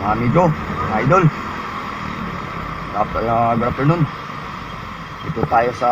amigo, idol. Good afternoon. Ito tayo sa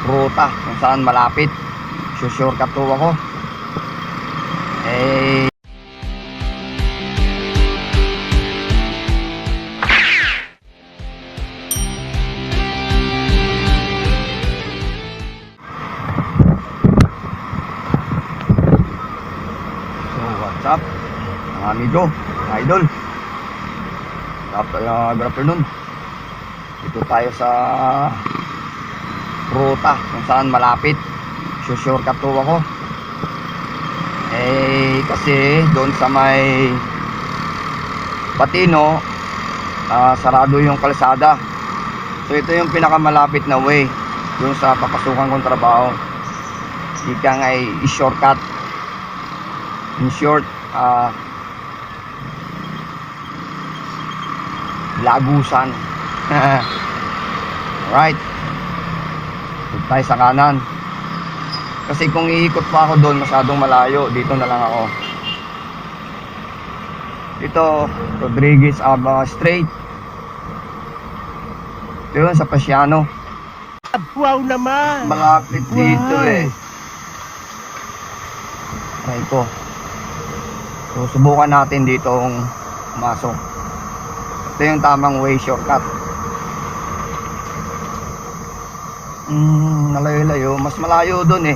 ruta kung saan malapit. Shortcut to ako. So what's up, amigo, idol. Good afternoon. Ito tayo sa ruta kung saan malapit. Shortcut to ako. Kasi doon sa may Patino, sarado yung kalsada. So ito yung pinakamalapit na way doon sa papasukan kong trabaho. Ika nga ay shortcut. In short, lagusan. Right. Dito tayo sa kanan. Kasi kung iikot pa ako doon, masyadong malayo. Dito na lang ako. Dito, Rodriguez Street. Dito sa Pasiano. Wow naman! Malapit dito Try ko. So, subukan natin ditong pumasok. Ito yung tamang way, shortcut. Malayo-layo. Mas malayo doon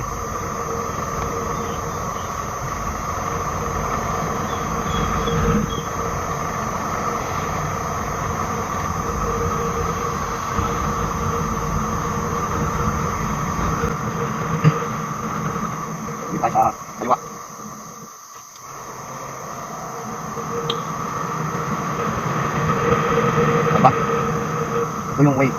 Dito sa kaliwa. Aba, ito yung way.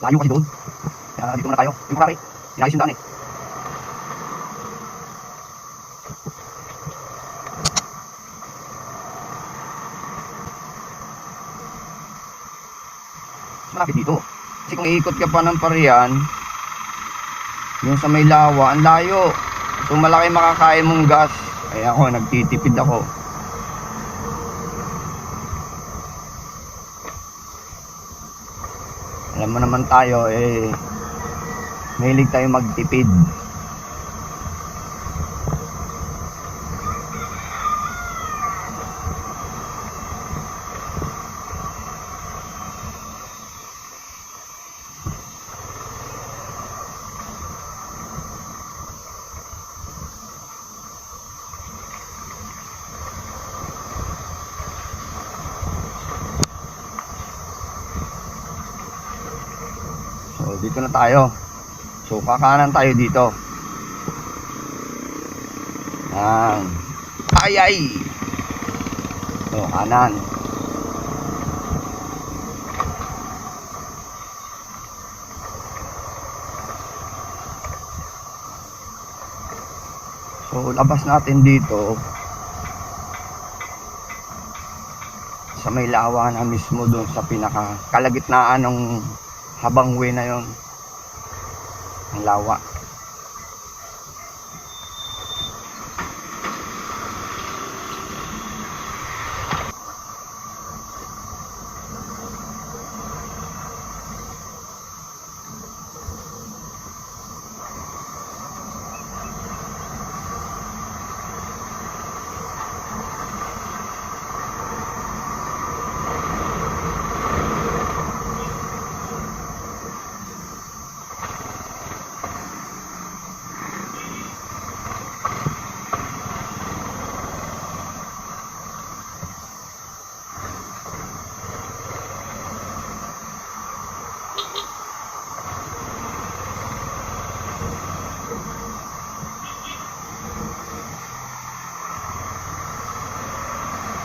Layo kasi doon. Kaya dito muna tayo. Yung pare, inayos yung daan Malapit dito. Kasi kung iikot ka pa ng Parian, yung sa may lawa, ang layo. So malaki makakain mong gas. Kaya ako, nagtitipid ako. Alam mo naman tayo, mahilig tayo magtipid. So dito na tayo. So kakanan tayo dito. Ay. So kanan. So labas natin dito sa may lawa na mismo doon sa pinaka kalagitnaan ng habang way na yon, ang lawa.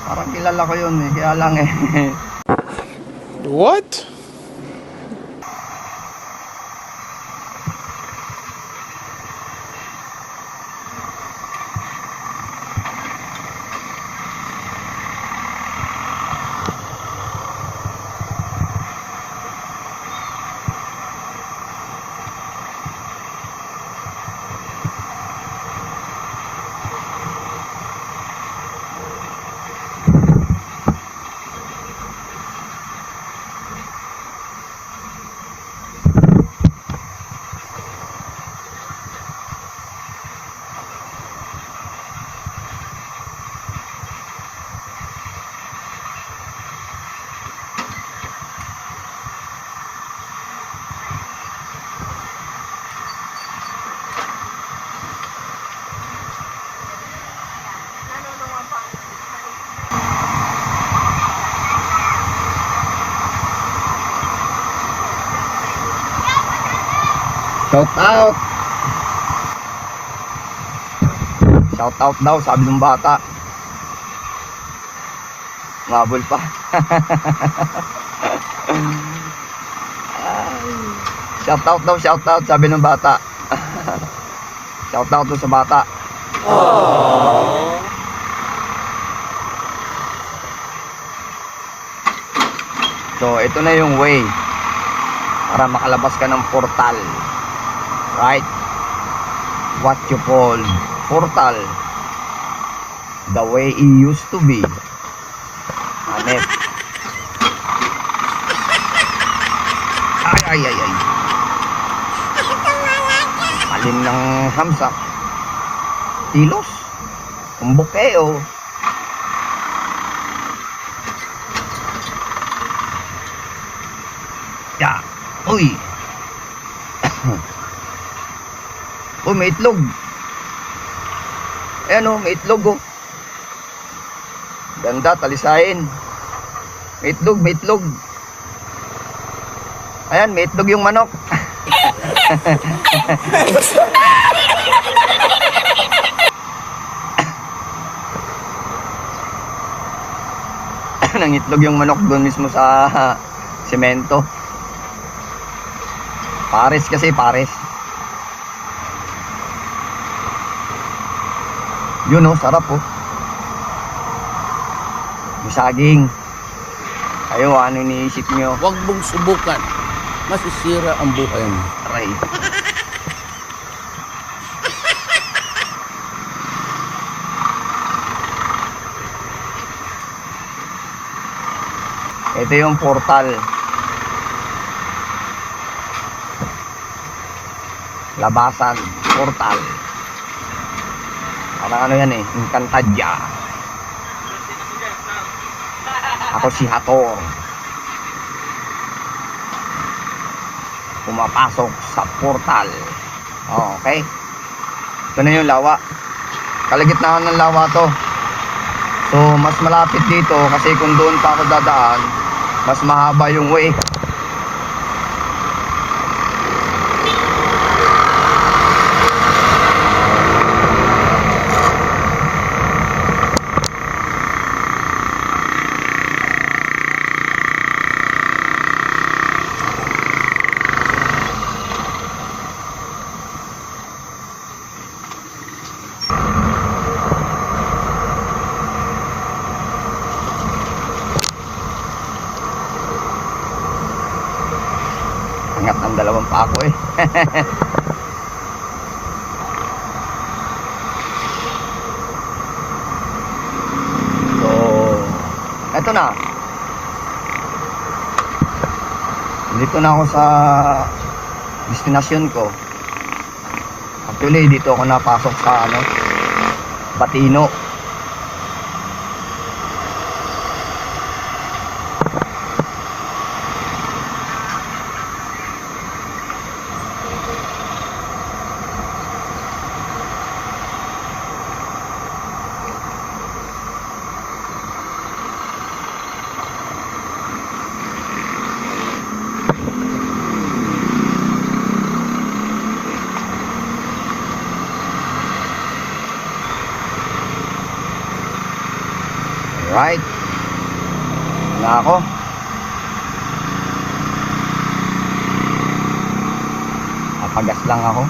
Parang kilala ko yun kaya lang What? Shout out. Shout out daw, sabi ng bata. Mabol pa. Shout out daw, shout out, sabi ng bata. Shout out daw sa bata. So, ito na yung way para makalabas ka ng portal. Right? What you call portal. The way it used to be. Hanep. Ay, ay, ay, ay. Alin ng hamsak. Tilos. Kumbukeo. Ya. Uy. Uy, may itlog. Ayan o, may itlog o. Ganda, talisayin. May itlog, may itlog. Ayan, may itlog yung manok. Nang itlog yung manok doon mismo sa semento. Pares kasi, pares. Yun o, sarap o. Yung saging. Kayo, ano iniisip nyo? Huwag mong subukan. Masisira ang buhay mo. Aray. Ito yung portal. Labasan, portal. Parang ano yan eh, Encantadia. Ako si Hator. Pumapasok sa portal. Oh, okay. Ito na yung lawa. Kalagitnaan ng lawa to. So, mas malapit dito kasi kung doon pa ako dadaan, mas mahaba yung way. Angat ang dalawang pa ako eh. So, eto na. Dito na ako sa destinasyon ko. Actually, dito ako napasok sa ano, Batino. Right? Na ako. Papagas lang ako.